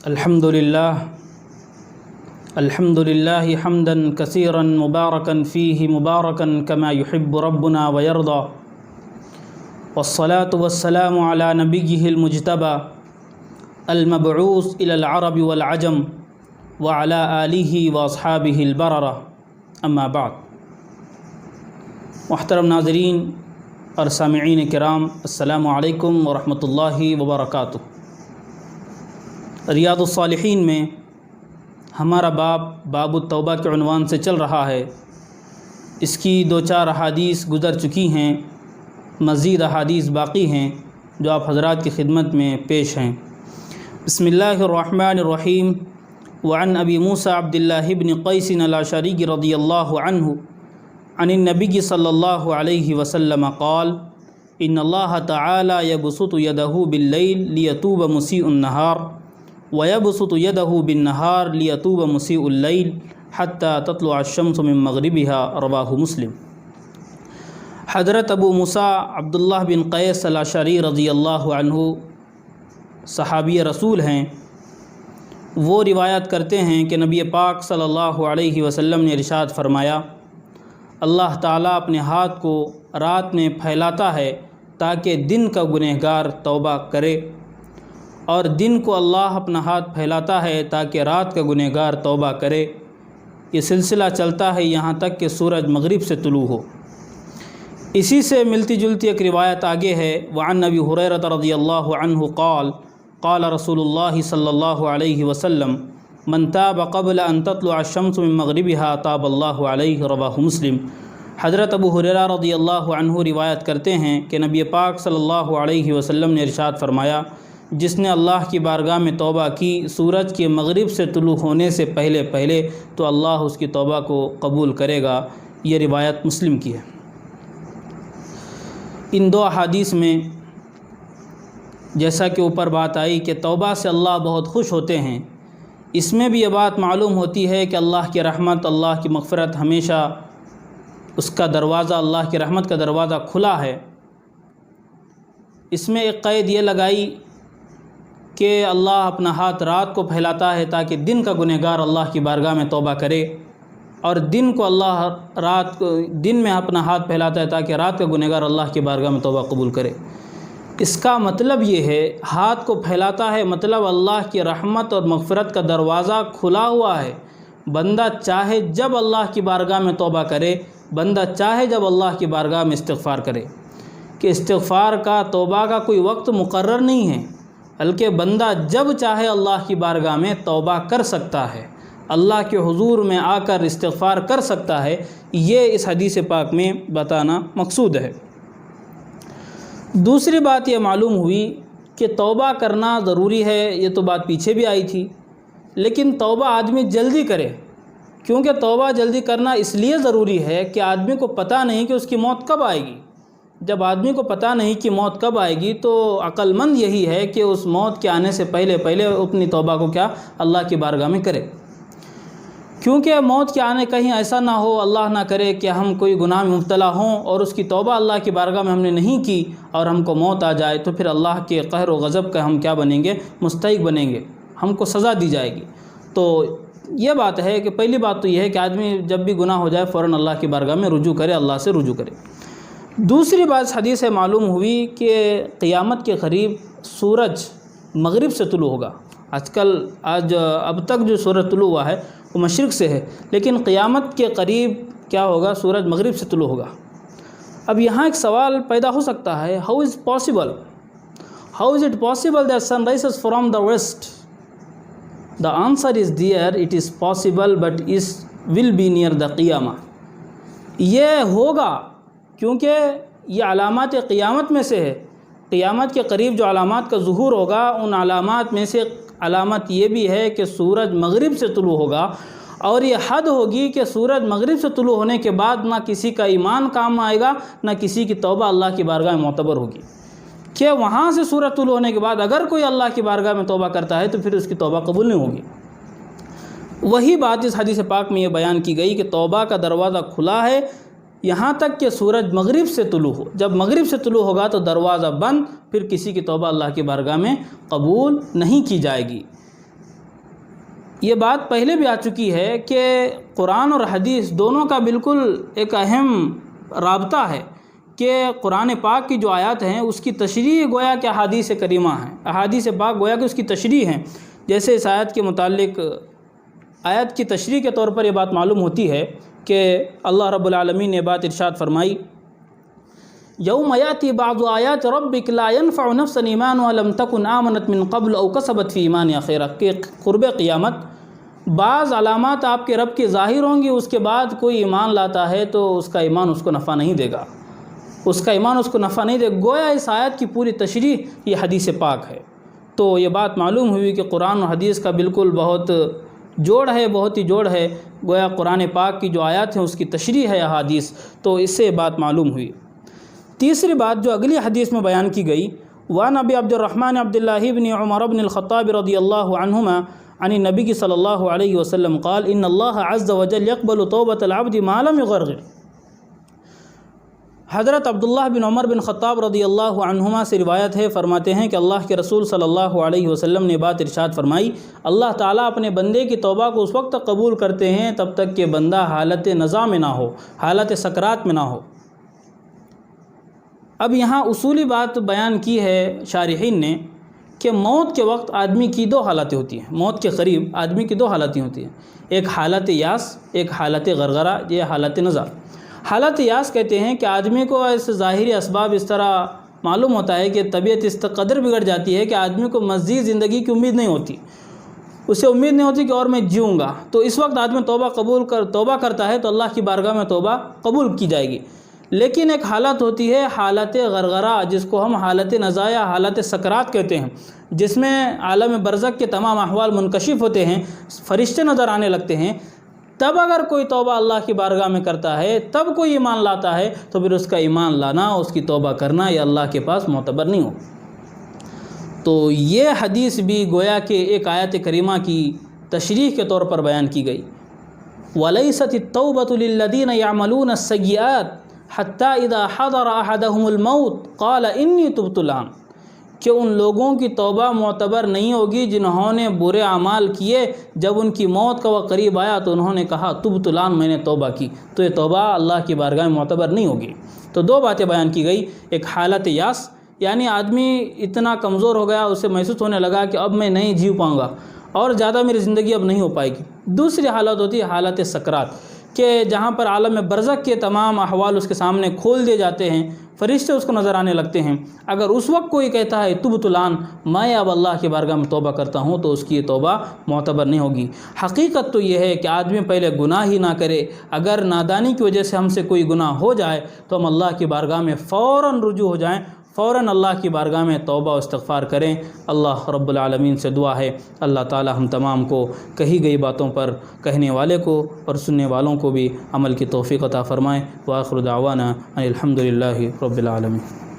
الحمد لله حمدا كثيرا مباركا فيه مباركا كما يحب ربنا ويرضى، والصلاة والسلام على نبيه المجتبى المبعوث إلى العرب والعجم وعلى آله وأصحابه البررة، أما بعد۔ محترم ناظرین اور سامعین کرام، السلام علیکم ورحمۃ اللہ وبرکاتہ۔ ریاض الصالحین میں ہمارا باب التوبہ کے عنوان سے چل رہا ہے۔ اس کی 2-4 احادیث گزر چکی ہیں، مزید احادیث باقی ہیں جو آپ حضرات کی خدمت میں پیش ہیں۔ بسم اللہ الرحمن الرحیم۔ وعن ابی موسیٰ عبد اللہ بن قیس الاشعری رضی اللہ عنہ عن النبی صلی اللہ علیہ وسلم قال ان اللہ تعالی یبسط یدہ باللیل لیتوب مسیء النہار وَيَبْسُطُ يَدَهُ بِالنَّهَارِ لِيَتُوبَ مُسِيءُ اللَّيْلِ حَتَّى تَطْلُعَ الشَّمْسُ مِن مَغْرِبِهَا، رواہ مسلم۔ حضرت ابو موسیٰ عبداللہ بن قیس الاشعری رضی اللہ عنہ صحابی رسول ہیں۔ وہ روایت کرتے ہیں کہ نبی پاک صلی اللہ علیہ وسلم نے ارشاد فرمایا، اللہ تعالیٰ اپنے ہاتھ کو رات میں پھیلاتا ہے تاکہ دن کا گنہگار توبہ کرے، اور دن کو اللہ اپنا ہاتھ پھیلاتا ہے تاکہ رات کا گنہگار توبہ کرے۔ یہ سلسلہ چلتا ہے یہاں تک کہ سورج مغرب سے طلوع ہو۔ اسی سے ملتی جلتی ایک روایت آگے ہے۔ وعن ابی ہریرہ رضی اللہ عنہ قال قال رسول اللہ صلی اللہ علیہ وسلم من تاب قبل ان تطلع الشمس من مغربها تاب اللہ علیہ، رواہ مسلم۔ حضرت ابو ہریرہ رضی اللہ عنہ روایت کرتے ہیں کہ نبی پاک صلی اللہ علیہ وسلم نے ارشاد فرمایا، جس نے اللہ کی بارگاہ میں توبہ کی سورج کے مغرب سے طلوع ہونے سے پہلے تو اللہ اس کی توبہ کو قبول کرے گا۔ یہ روایت مسلم کی ہے۔ ان 2 احادیث میں جیسا کہ اوپر بات آئی کہ توبہ سے اللہ بہت خوش ہوتے ہیں، اس میں بھی یہ بات معلوم ہوتی ہے کہ اللہ کی رحمت، اللہ کی مغفرت ہمیشہ اس کا دروازہ، اللہ کی رحمت کا دروازہ کھلا ہے۔ اس میں ایک قید یہ لگائی کہ اللہ اپنا ہاتھ رات کو پھیلاتا ہے تاکہ دن کا گنہگار اللہ کی بارگاہ میں توبہ کرے، اور دن کو اللہ دن میں اپنا ہاتھ پھیلاتا ہے تاکہ رات کا گنہگار اللہ کی بارگاہ میں توبہ قبول کرے۔ اس کا مطلب یہ ہے، ہاتھ کو پھیلاتا ہے مطلب اللہ کی رحمت اور مغفرت کا دروازہ کھلا ہوا ہے۔ بندہ چاہے جب اللہ کی بارگاہ میں توبہ کرے، بندہ چاہے جب اللہ کی بارگاہ میں استغفار کرے، کہ استغفار کا، توبہ کا کوئی وقت مقرر نہیں ہے، بلکہ بندہ جب چاہے اللہ کی بارگاہ میں توبہ کر سکتا ہے، اللہ کے حضور میں آ کر استغفار کر سکتا ہے۔ یہ اس حدیث پاک میں بتانا مقصود ہے۔ دوسری بات یہ معلوم ہوئی کہ توبہ کرنا ضروری ہے، یہ تو بات پیچھے بھی آئی تھی، لیکن توبہ آدمی جلدی کرے، کیونکہ توبہ جلدی کرنا اس لیے ضروری ہے کہ آدمی کو پتہ نہیں کہ اس کی موت کب آئے گی۔ جب آدمی کو پتہ نہیں کہ موت کب آئے گی تو عقل مند یہی ہے کہ اس موت کے آنے سے پہلے اپنی توبہ کو اللہ کی بارگاہ میں کرے، کیونکہ موت کے آنے کہیں ایسا نہ ہو، اللہ نہ کرے کہ ہم کوئی گناہ میں مبتلا ہوں اور اس کی توبہ اللہ کی بارگاہ میں ہم نے نہیں کی اور ہم کو موت آ جائے، تو پھر اللہ کے قہر و غضب کا ہم کیا بنیں گے؟ مستحق بنیں گے، ہم کو سزا دی جائے گی۔ تو یہ بات ہے کہ پہلی بات تو یہ ہے کہ آدمی جب بھی گناہ ہو جائے فوراً اللہ کی بارگاہ میں رجوع کرے، اللہ سے رجوع کرے۔ دوسری بات حدیث سے معلوم ہوئی کہ قیامت کے قریب سورج مغرب سے طلوع ہوگا۔ اب تک جو سورج طلوع ہوا ہے وہ مشرق سے ہے، لیکن قیامت کے قریب کیا ہوگا؟ سورج مغرب سے طلوع ہوگا۔ اب یہاں ایک سوال پیدا ہو سکتا ہے، how is it possible that sun rises from the west؟ The answer is there, it is possible but it will be near the قیامہ۔ یہ ہوگا کیونکہ یہ علامات قیامت میں سے ہے۔ قیامت کے قریب جو علامات کا ظہور ہوگا، ان علامات میں سے علامت یہ بھی ہے کہ سورج مغرب سے طلوع ہوگا، اور یہ حد ہوگی کہ سورج مغرب سے طلوع ہونے کے بعد نہ کسی کا ایمان کام آئے گا، نہ کسی کی توبہ اللہ کی بارگاہ میں معتبر ہوگی، کہ وہاں سے سورج طلوع ہونے کے بعد اگر کوئی اللہ کی بارگاہ میں توبہ کرتا ہے تو پھر اس کی توبہ قبول نہیں ہوگی۔ وہی بات اس حدیث پاک میں یہ بیان کی گئی کہ توبہ کا دروازہ کھلا ہے یہاں تک کہ سورج مغرب سے طلوع ہو۔ جب مغرب سے طلوع ہوگا تو دروازہ بند، پھر کسی کی توبہ اللہ کی بارگاہ میں قبول نہیں کی جائے گی۔ یہ بات پہلے بھی آ چکی ہے کہ قرآن اور حدیث دونوں کا بالکل ایک اہم رابطہ ہے کہ قرآن پاک کی جو آیات ہیں اس کی تشریح گویا کہ احادیث کریمہ ہیں، احادیث پاک گویا کہ اس کی تشریح ہیں۔ جیسے اس آیت کے متعلق آیت کی تشریح کے طور پر یہ بات معلوم ہوتی ہے کہ اللہ رب العالمین نے بات ارشاد فرمائی، یوم یاتی بعض آیات ربک لا ينفع نفسا ایمانها لم تکن آمنت من قبل او کسبت فی ایمانها خیرا، کہ قرب قیامت بعض علامات آپ کے رب کی ظاہر ہوں گی، اس کے بعد کوئی ایمان لاتا ہے تو اس کا ایمان اس کو نفع نہیں دے گا، اس کا ایمان اس کو نفع نہیں دے گا۔ گویا اس آیت کی پوری تشریح یہ حدیث پاک ہے۔ تو یہ بات معلوم ہوئی کہ قرآن اور حدیث کا بالکل بہت جوڑ ہے، بہت ہی جوڑ ہے۔ گویا قرآن پاک کی جو آیات ہیں اس کی تشریح ہے احادیث، تو اس سے بات معلوم ہوئی۔ تیسری بات جو اگلی حدیث میں بیان کی گئی، وعن ابی عبد الرحمن عبد اللہ بن عمر بن الخطاب رضی اللہ عنہما عن النبی صلی اللہ علیہ وسلم قال ان اللہ عز وجل يقبل توبۃ العبد ما لم يغرغر۔ حضرت عبداللہ بن عمر بن خطاب رضی اللہ عنہما سے روایت ہے، فرماتے ہیں کہ اللہ کے رسول صلی اللہ علیہ وسلم نے بات ارشاد فرمائی، اللہ تعالیٰ اپنے بندے کی توبہ کو اس وقت تک قبول کرتے ہیں تب تک کہ بندہ حالت نزا میں نہ ہو، حالت سکرات میں نہ ہو۔ اب یہاں اصولی بات بیان کی ہے شارحین نے کہ موت کے وقت آدمی کی دو حالتیں ہوتی ہیں، موت کے قریب آدمی کی دو حالتیں ہوتی ہیں، ایک حالت یاس، ایک حالت غرغرہ، یہ حالت نزا۔ حالت یاس کہتے ہیں کہ آدمی کو اس ظاہری اسباب اس طرح معلوم ہوتا ہے کہ طبیعت اس قدر بگڑ جاتی ہے کہ آدمی کو مزید زندگی کی امید نہیں ہوتی، اسے امید نہیں ہوتی کہ اور میں جیوں گا، تو اس وقت آدمی توبہ کرتا ہے تو اللہ کی بارگاہ میں توبہ قبول کی جائے گی۔ لیکن ایک حالت ہوتی ہے حالت غرغرہ، جس کو ہم حالت نزا یا حالت سکرات کہتے ہیں، جس میں عالم برزخ کے تمام احوال منکشف ہوتے ہیں، فرشتے نظر آنے لگتے ہیں۔ تب اگر کوئی توبہ اللہ کی بارگاہ میں کرتا ہے، تب کوئی ایمان لاتا ہے، تو پھر اس کا ایمان لانا، اس کی توبہ کرنا یہ اللہ کے پاس معتبر نہیں ہو۔ تو یہ حدیث بھی گویا کہ ایک آیت کریمہ کی تشریح کے طور پر بیان کی گئی، وَلَيْسَتِ التَّوْبَةُ لِلَّذِينَ يَعْمَلُونَ السَّيِّئَاتِ حَتَّى إِذَا حَضَرَ أَحَدَهُمُ الْمَوْتُ قَالَ إِنِّي تُبْتُ الْآنَ، کہ ان لوگوں کی توبہ معتبر نہیں ہوگی جنہوں نے برے اعمال کیے، جب ان کی موت کا وقت قریب آیا تو انہوں نے کہا تبت الآن، میں نے توبہ کی، تو یہ توبہ اللہ کی بارگاہ میں معتبر نہیں ہوگی۔ تو دو باتیں بیان کی گئی، ایک حالت یاس، یعنی آدمی اتنا کمزور ہو گیا، اسے محسوس ہونے لگا کہ اب میں نہیں جی پاؤں گا اور زیادہ میری زندگی اب نہیں ہو پائے گی۔ دوسری حالت ہوتی ہے حالت سکرات، کہ جہاں پر عالم برزخ کے تمام احوال اس کے سامنے کھول دیے جاتے ہیں، فرشتے اس کو نظر آنے لگتے ہیں۔ اگر اس وقت کوئی کہتا ہے تبت الآن، میں اب اللہ کی بارگاہ میں توبہ کرتا ہوں، تو اس کی یہ توبہ معتبر نہیں ہوگی۔ حقیقت تو یہ ہے کہ آدمی پہلے گناہ ہی نہ کرے، اگر نادانی کی وجہ سے ہم سے کوئی گناہ ہو جائے تو ہم اللہ کی بارگاہ میں فوراً رجوع ہو جائیں، فوراً اللہ کی بارگاہ میں توبہ و استغفار کریں۔ اللہ رب العالمین سے دعا ہے اللہ تعالی ہم تمام کو کہی گئی باتوں پر، کہنے والے کو اور سننے والوں کو بھی عمل کی توفیق عطا فرمائے۔ وآخر دعوانا ان الحمد للہ رب العالمین۔